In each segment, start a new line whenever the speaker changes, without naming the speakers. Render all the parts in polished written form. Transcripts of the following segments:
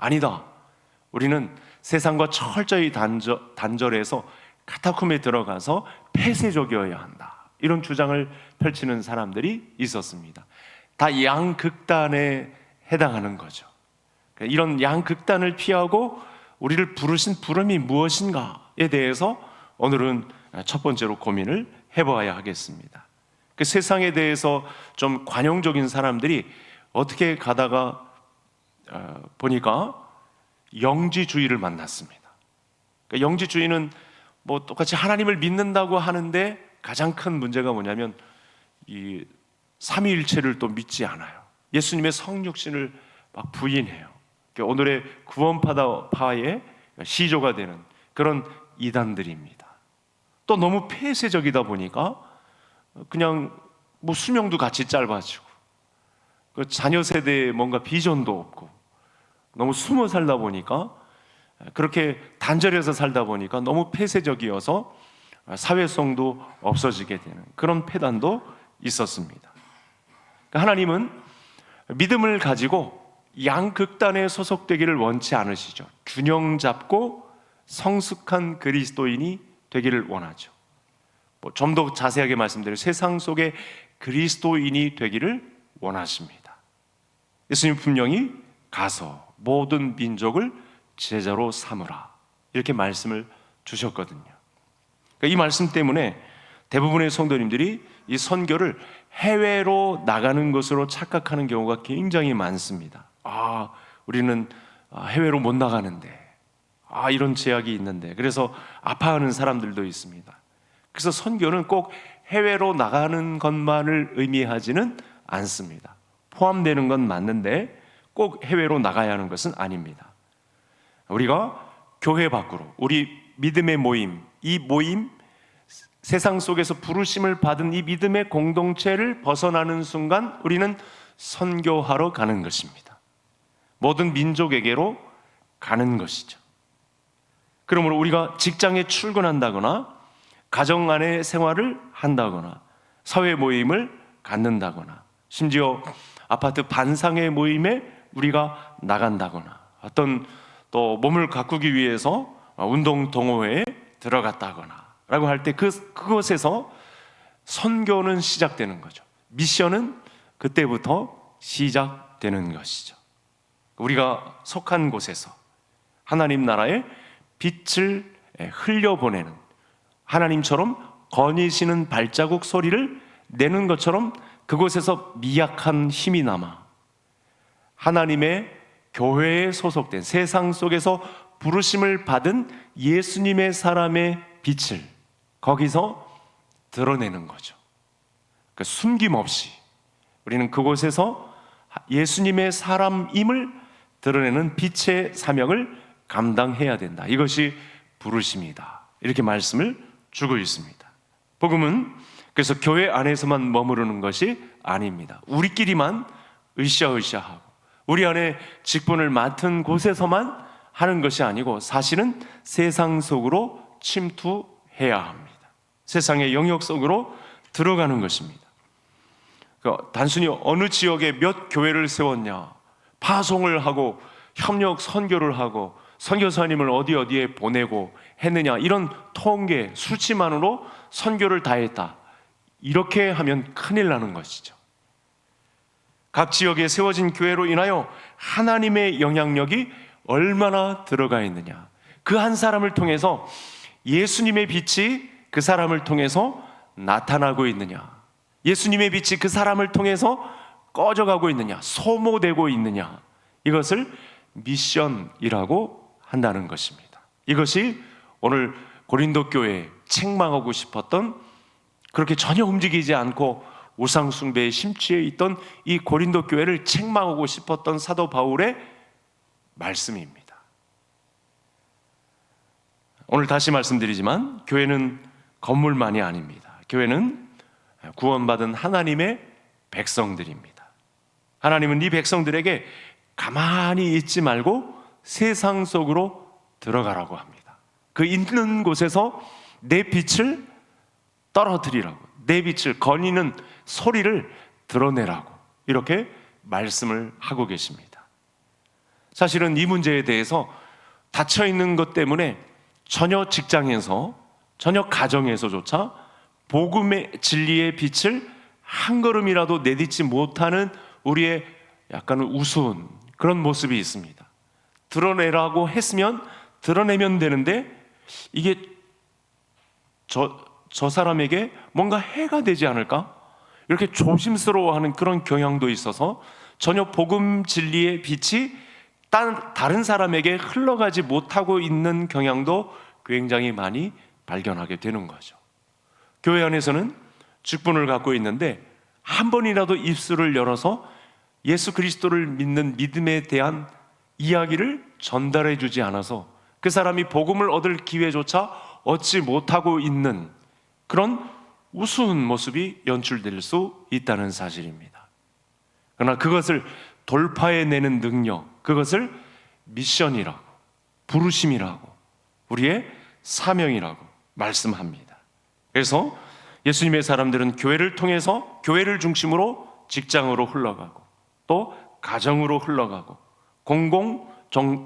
아니다. 우리는 세상과 철저히 단절해서 카타콤에 들어가서 폐쇄적이어야 한다. 이런 주장을 펼치는 사람들이 있었습니다. 다 양극단에 해당하는 거죠. 이런 양극단을 피하고 우리를 부르신 부름이 무엇인가에 대해서 오늘은 첫 번째로 고민을 해봐야 하겠습니다. 그 세상에 대해서 좀 관용적인 사람들이 어떻게 가다가 보니까 영지주의를 만났습니다. 그러니까 영지주의는 뭐 똑같이 하나님을 믿는다고 하는데 가장 큰 문제가 뭐냐면 이 삼위일체를 또 믿지 않아요. 예수님의 성육신을 막 부인해요. 그러니까 오늘의 구원파의 시조가 되는 그런 이단들입니다. 또 너무 폐쇄적이다 보니까 그냥 뭐 수명도 같이 짧아지고 그 자녀 세대에 뭔가 비전도 없고 너무 숨어 살다 보니까 그렇게 단절해서 살다 보니까 너무 폐쇄적이어서 사회성도 없어지게 되는 그런 폐단도 있었습니다. 하나님은 믿음을 가지고 양극단에 소속되기를 원치 않으시죠. 균형 잡고 성숙한 그리스도인이 되기를 원하죠. 좀 더 자세하게 말씀드리면 세상 속에 그리스도인이 되기를 원하십니다. 예수님 분명히 가서 모든 민족을 제자로 삼으라 이렇게 말씀을 주셨거든요. 그러니까 이 말씀 때문에 대부분의 성도님들이 이 선교를 해외로 나가는 것으로 착각하는 경우가 굉장히 많습니다. 우리는 해외로 못 나가는데 이런 제약이 있는데 그래서 아파하는 사람들도 있습니다. 그래서 선교는 꼭 해외로 나가는 것만을 의미하지는 않습니다. 포함되는 건 맞는데 꼭 해외로 나가야 하는 것은 아닙니다. 우리가 교회 밖으로 우리 믿음의 모임, 이 모임 세상 속에서 부르심을 받은 이 믿음의 공동체를 벗어나는 순간 우리는 선교하러 가는 것입니다. 모든 민족에게로 가는 것이죠. 그러므로 우리가 직장에 출근한다거나 가정 안의 생활을 한다거나 사회 모임을 갖는다거나 심지어 아파트 반상회 모임에 우리가 나간다거나 어떤 또 몸을 가꾸기 위해서 운동 동호회에 들어갔다거나 라고 할 때 그것에서 선교는 시작되는 거죠. 미션은 그때부터 시작되는 것이죠. 우리가 속한 곳에서 하나님 나라의 빛을 흘려보내는 하나님처럼 거니시는 발자국 소리를 내는 것처럼 그곳에서 미약한 힘이 남아 하나님의 교회에 소속된 세상 속에서 부르심을 받은 예수님의 사람의 빛을 거기서 드러내는 거죠. 그러니까 숨김없이 우리는 그곳에서 예수님의 사람임을 드러내는 빛의 사명을 감당해야 된다. 이것이 부르심이다. 이렇게 말씀을 주고 있습니다. 복음은 그래서 교회 안에서만 머무르는 것이 아닙니다. 우리끼리만 으쌰으쌰하고 우리 안에 직분을 맡은 곳에서만 하는 것이 아니고 사실은 세상 속으로 침투해야 합니다. 세상의 영역 속으로 들어가는 것입니다. 단순히 어느 지역에 몇 교회를 세웠냐, 파송을 하고 협력 선교를 하고 선교사님을 어디에 보내고 했느냐 이런 통계, 수치만으로 선교를 다 했다. 이렇게 하면 큰일 나는 것이죠. 각 지역에 세워진 교회로 인하여 하나님의 영향력이 얼마나 들어가 있느냐, 그 한 사람을 통해서 예수님의 빛이 그 사람을 통해서 나타나고 있느냐, 예수님의 빛이 그 사람을 통해서 꺼져가고 있느냐, 소모되고 있느냐, 이것을 미션이라고 한다는 것입니다. 이것이 오늘 고린도 교회에 책망하고 싶었던, 그렇게 전혀 움직이지 않고 우상 숭배에 심취해 있던 이 고린도 교회를 책망하고 싶었던 사도 바울의 말씀입니다. 오늘 다시 말씀드리지만 교회는 건물만이 아닙니다. 교회는 구원받은 하나님의 백성들입니다. 하나님은 이 백성들에게 가만히 있지 말고 세상 속으로 들어가라고 합니다. 그 있는 곳에서 내 빛을 떨어뜨리라고, 내 빛을 거니는 소리를 드러내라고 이렇게 말씀을 하고 계십니다. 사실은 이 문제에 대해서 닫혀 있는 것 때문에 전혀 직장에서, 전혀 가정에서조차 복음의 진리의 빛을 한 걸음이라도 내딛지 못하는 우리의 약간 우스운 그런 모습이 있습니다. 드러내라고 했으면 드러내면 되는데 이게 저 사람에게 뭔가 해가 되지 않을까? 이렇게 조심스러워하는 그런 경향도 있어서 전혀 복음 진리의 빛이 다른 사람에게 흘러가지 못하고 있는 경향도 굉장히 많이 발견하게 되는 거죠. 교회 안에서는 직분을 갖고 있는데 한 번이라도 입술을 열어서 예수 그리스도를 믿는 믿음에 대한 이야기를 전달해 주지 않아서 그 사람이 복음을 얻을 기회조차 얻지 못하고 있는 그런 우스운 모습이 연출될 수 있다는 사실입니다. 그러나 그것을 돌파해내는 능력, 그것을 미션이라고, 부르심이라고, 우리의 사명이라고 말씀합니다. 그래서 예수님의 사람들은 교회를 통해서 교회를 중심으로 직장으로 흘러가고 또 가정으로 흘러가고 공공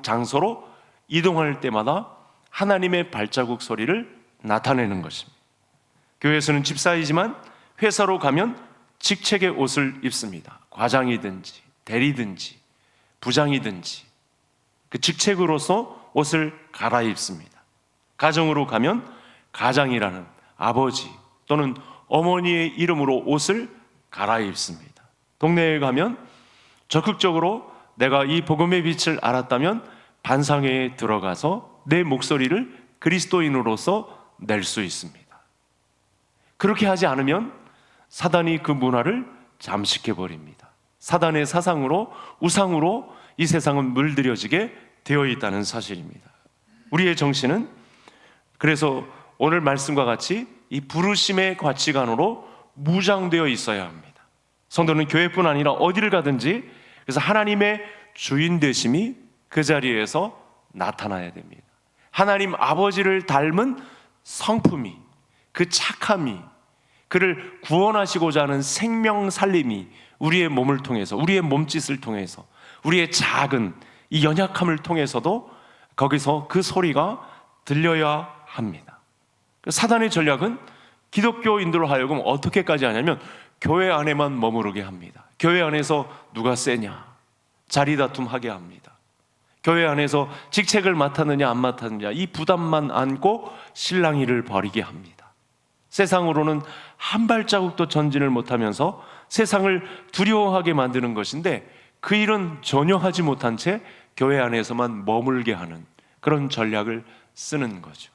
장소로 이동할 때마다 하나님의 발자국 소리를 나타내는 것입니다. 교회에서는 집사이지만 회사로 가면 직책의 옷을 입습니다. 과장이든지 대리든지 부장이든지 그 직책으로서 옷을 갈아입습니다. 가정으로 가면 가장이라는 아버지 또는 어머니의 이름으로 옷을 갈아입습니다. 동네에 가면 적극적으로 내가 이 복음의 빛을 알았다면 반상회에 들어가서 내 목소리를 그리스도인으로서 낼 수 있습니다. 그렇게 하지 않으면 사단이 그 문화를 잠식해버립니다. 사단의 사상으로, 우상으로 이 세상은 물들여지게 되어 있다는 사실입니다. 우리의 정신은 그래서 오늘 말씀과 같이 이 부르심의 가치관으로 무장되어 있어야 합니다. 성도는 교회뿐 아니라 어디를 가든지 그래서 하나님의 주인 되심이 그 자리에서 나타나야 됩니다. 하나님 아버지를 닮은 성품이, 그 착함이, 그를 구원하시고자 하는 생명 살림이 우리의 몸을 통해서, 우리의 몸짓을 통해서, 우리의 작은 이 연약함을 통해서도 거기서 그 소리가 들려야 합니다. 사단의 전략은 기독교인들로 하여금 어떻게까지 하냐면 교회 안에만 머무르게 합니다. 교회 안에서 누가 세냐, 자리다툼하게 합니다. 교회 안에서 직책을 맡았느냐 안 맡았느냐 이 부담만 안고 실랑이를 벌이게 합니다. 세상으로는 한 발자국도 전진을 못하면서 세상을 두려워하게 만드는 것인데 그 일은 전혀 하지 못한 채 교회 안에서만 머물게 하는 그런 전략을 쓰는 거죠.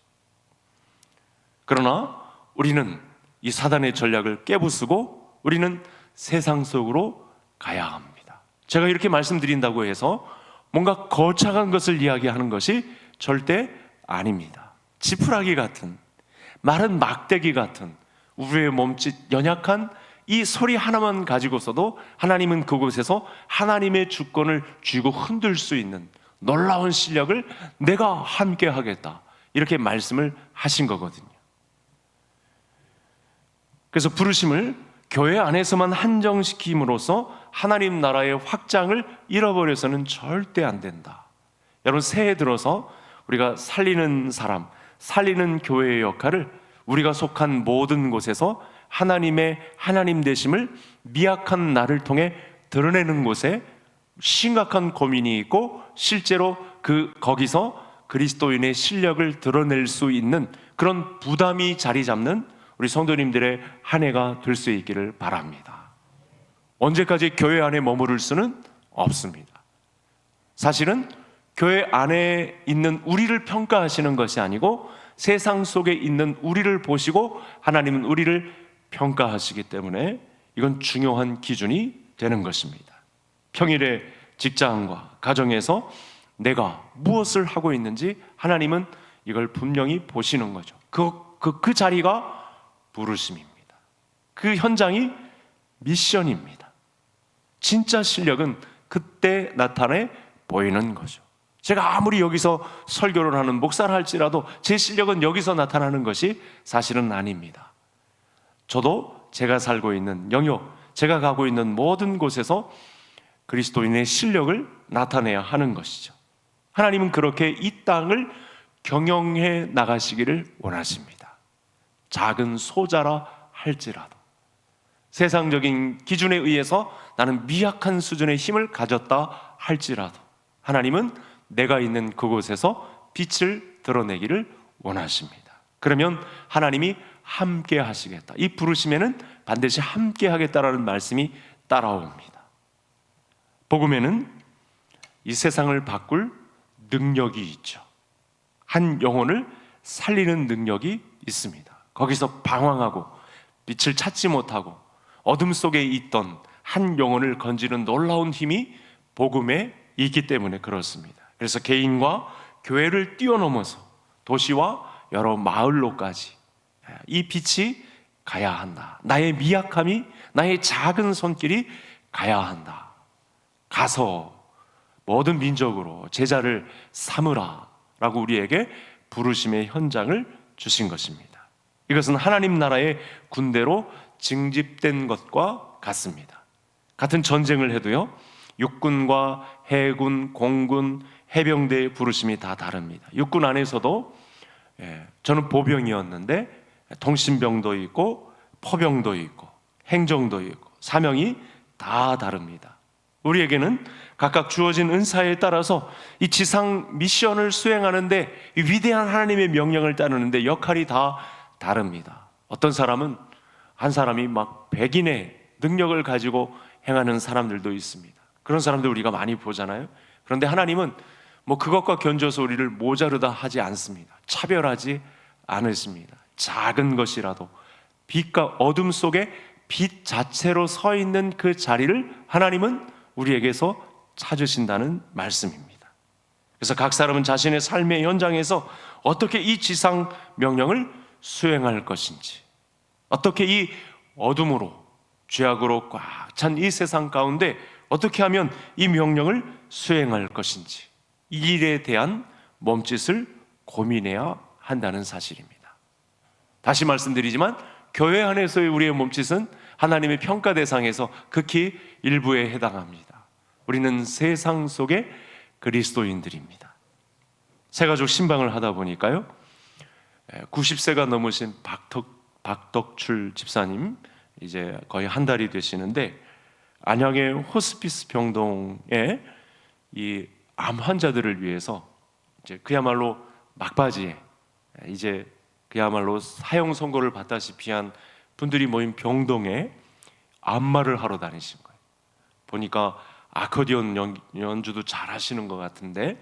그러나 우리는 이 사단의 전략을 깨부수고 우리는 세상 속으로 가야 합니다. 제가 이렇게 말씀드린다고 해서 뭔가 거창한 것을 이야기하는 것이 절대 아닙니다. 지푸라기 같은, 마른 막대기 같은 우리의 몸짓 연약한 이 소리 하나만 가지고서도 하나님은 그곳에서 하나님의 주권을 쥐고 흔들 수 있는 놀라운 실력을 내가 함께 하겠다 이렇게 말씀을 하신 거거든요. 그래서 부르심을 교회 안에서만 한정시킴으로써 하나님 나라의 확장을 잃어버려서는 절대 안 된다. 여러분 새해 들어서 우리가 살리는 사람, 살리는 교회의 역할을 우리가 속한 모든 곳에서 하나님의 하나님 되심을 미약한 나를 통해 드러내는 곳에 심각한 고민이 있고 실제로 거기서 그리스도인의 실력을 드러낼 수 있는 그런 부담이 자리 잡는 우리 성도님들의 한 해가 될 수 있기를 바랍니다. 언제까지 교회 안에 머무를 수는 없습니다. 사실은 교회 안에 있는 우리를 평가하시는 것이 아니고 세상 속에 있는 우리를 보시고 하나님은 우리를 평가하시기 때문에 이건 중요한 기준이 되는 것입니다. 평일에 직장과 가정에서 내가 무엇을 하고 있는지 하나님은 이걸 분명히 보시는 거죠. 그 자리가 부르심입니다. 그 현장이 미션입니다. 진짜 실력은 그때 나타내 보이는 거죠. 제가 아무리 여기서 설교를 하는 목사를 할지라도 제 실력은 여기서 나타나는 것이 사실은 아닙니다. 저도 제가 살고 있는 영역, 제가 가고 있는 모든 곳에서 그리스도인의 실력을 나타내야 하는 것이죠. 하나님은 그렇게 이 땅을 경영해 나가시기를 원하십니다. 작은 소자라 할지라도, 세상적인 기준에 의해서 나는 미약한 수준의 힘을 가졌다 할지라도 하나님은 내가 있는 그곳에서 빛을 드러내기를 원하십니다. 그러면 하나님이 함께 하시겠다, 이 부르심에는 반드시 함께 하겠다라는 말씀이 따라옵니다. 복음에는 이 세상을 바꿀 능력이 있죠. 한 영혼을 살리는 능력이 있습니다. 거기서 방황하고 빛을 찾지 못하고 어둠 속에 있던 한 영혼을 건지는 놀라운 힘이 복음에 있기 때문에 그렇습니다. 그래서 개인과 교회를 뛰어넘어서 도시와 여러 마을로까지 이 빛이 가야 한다. 나의 미약함이, 나의 작은 손길이 가야 한다. 가서 모든 민족으로 제자를 삼으라 라고 우리에게 부르심의 현장을 주신 것입니다. 이것은 하나님 나라의 군대로 징집된 것과 같습니다. 같은 전쟁을 해도요, 육군과 해군, 공군, 해병대의 부르심이 다 다릅니다. 육군 안에서도 저는 보병이었는데 통신병도 있고 포병도 있고 행정도 있고 사명이 다 다릅니다. 우리에게는 각각 주어진 은사에 따라서 이 지상 미션을 수행하는데, 이 위대한 하나님의 명령을 따르는데 역할이 다 다릅니다. 어떤 사람은 한 사람이 막 백인의 능력을 가지고 행하는 사람들도 있습니다. 그런 사람들 우리가 많이 보잖아요. 그런데 하나님은 뭐 그것과 견줘서 우리를 모자르다 하지 않습니다. 차별하지 않으십니다. 작은 것이라도 빛과 어둠 속에 빛 자체로 서 있는 그 자리를 하나님은 우리에게서 찾으신다는 말씀입니다. 그래서 각 사람은 자신의 삶의 현장에서 어떻게 이 지상 명령을 수행할 것인지, 어떻게 이 어둠으로 죄악으로 꽉 찬 이 세상 가운데 어떻게 하면 이 명령을 수행할 것인지, 이 일에 대한 몸짓을 고민해야 한다는 사실입니다. 다시 말씀드리지만 교회 안에서의 우리의 몸짓은 하나님의 평가 대상에서 극히 일부에 해당합니다. 우리는 세상 속의 그리스도인들입니다. 새가족 신방을 하다 보니까요, 90세가 넘으신 박덕출 집사님, 이제 거의 한 달이 되시는데, 안양의 호스피스 병동에 이 암 환자들을 위해서 이제 그야말로 막바지에 이제 그야말로 사형 선고를 받다시피 한 분들이 모인 병동에 안마를 하러 다니신 거예요. 보니까 아코디언 연주도 잘 하시는 것 같은데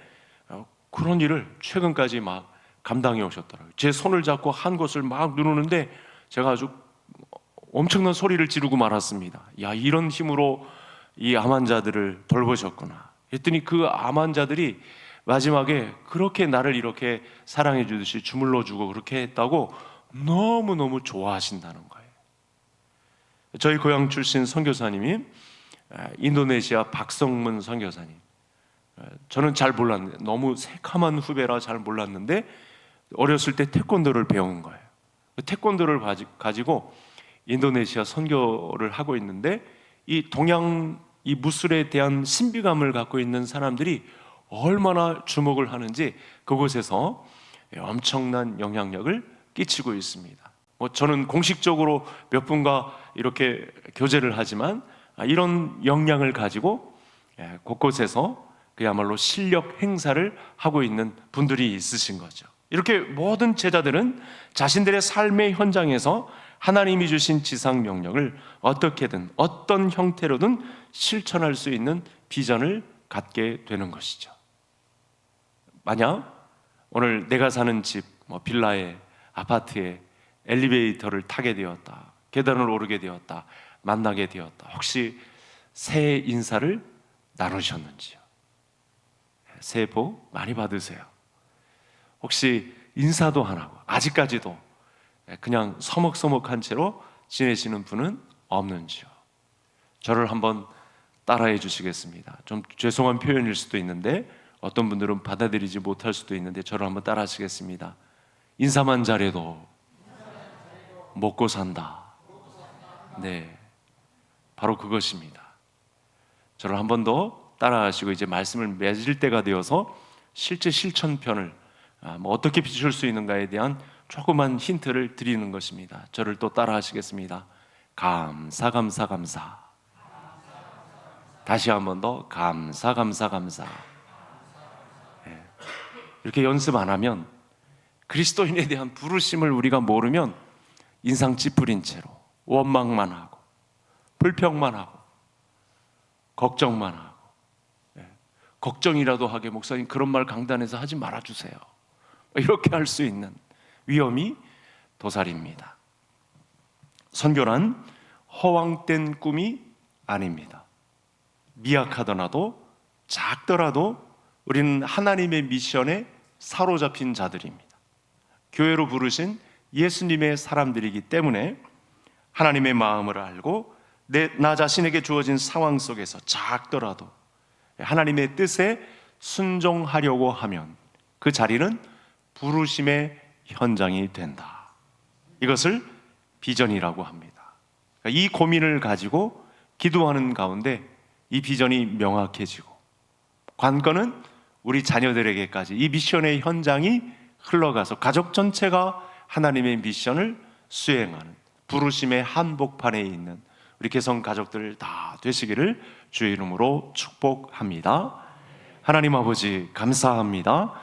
그런 일을 최근까지 막 감당해 오셨더라고요. 제 손을 잡고 한 곳을 막 누르는데 제가 아주 엄청난 소리를 지르고 말았습니다. 야, 이런 힘으로 이 암 환자들을 돌보셨구나. 했더니 그 암 환자들이 마지막에 그렇게 나를 이렇게 사랑해 주듯이 주물러 주고 그렇게 했다고 너무너무 좋아하신다는 거예요. 저희 고향 출신 선교사님이 인도네시아 박성문 선교사님, 저는 잘 몰랐는데, 너무 새카만 후배라 잘 몰랐는데 어렸을 때 태권도를 배운 거예요. 태권도를 가지고 인도네시아 선교를 하고 있는데, 이 동양 이 무술에 대한 신비감을 갖고 있는 사람들이 얼마나 주목을 하는지 그곳에서 엄청난 영향력을 끼치고 있습니다. 저는 공식적으로 몇 분과 이렇게 교제를 하지만 이런 역량을 가지고 곳곳에서 그야말로 실력 행사를 하고 있는 분들이 있으신 거죠. 이렇게 모든 제자들은 자신들의 삶의 현장에서 하나님이 주신 지상 명령을 어떻게든 어떤 형태로든 실천할 수 있는 비전을 갖게 되는 것이죠. 만약 오늘 내가 사는 집, 빌라에, 아파트에 엘리베이터를 타게 되었다, 계단을 오르게 되었다, 만나게 되었다, 혹시 새해 인사를 나누셨는지요? 새해 복 많이 받으세요. 혹시 인사도 안 하고 아직까지도 그냥 서먹서먹한 채로 지내시는 분은 없는지요? 저를 한번 따라해 주시겠습니다. 좀 죄송한 표현일 수도 있는데 어떤 분들은 받아들이지 못할 수도 있는데 저를 한번 따라 하시겠습니다. 인사만 잘해도 먹고 산다. 네, 바로 그것입니다. 저를 한 번 더 따라하시고 이제 말씀을 맺을 때가 되어서 실제 실천편을 어떻게 비출 수 있는가에 대한 조그만 힌트를 드리는 것입니다. 저를 또 따라하시겠습니다. 감사 감사 감사. 다시 한 번 더 감사 감사 감사. 이렇게 연습 안 하면, 그리스도인에 대한 부르심을 우리가 모르면 인상 찌푸린 채로 원망만 하고 불평만 하고 걱정만 하고, 걱정이라도 하게 목사님 그런 말 강단에서 하지 말아주세요, 이렇게 할 수 있는 위험이 도살입니다. 선교란 허황된 꿈이 아닙니다. 미약하더라도 작더라도 우리는 하나님의 미션에 사로잡힌 자들입니다. 교회로 부르신 예수님의 사람들이기 때문에 하나님의 마음을 알고 나 자신에게 주어진 상황 속에서 작더라도 하나님의 뜻에 순종하려고 하면 그 자리는 부르심의 현장이 된다. 이것을 비전이라고 합니다. 이 고민을 가지고 기도하는 가운데 이 비전이 명확해지고, 관건은 우리 자녀들에게까지 이 미션의 현장이 흘러가서 가족 전체가 하나님의 미션을 수행하는 부르심의 한복판에 있는 우리 개성 가족들 다 되시기를 주의 이름으로 축복합니다. 하나님 아버지 감사합니다.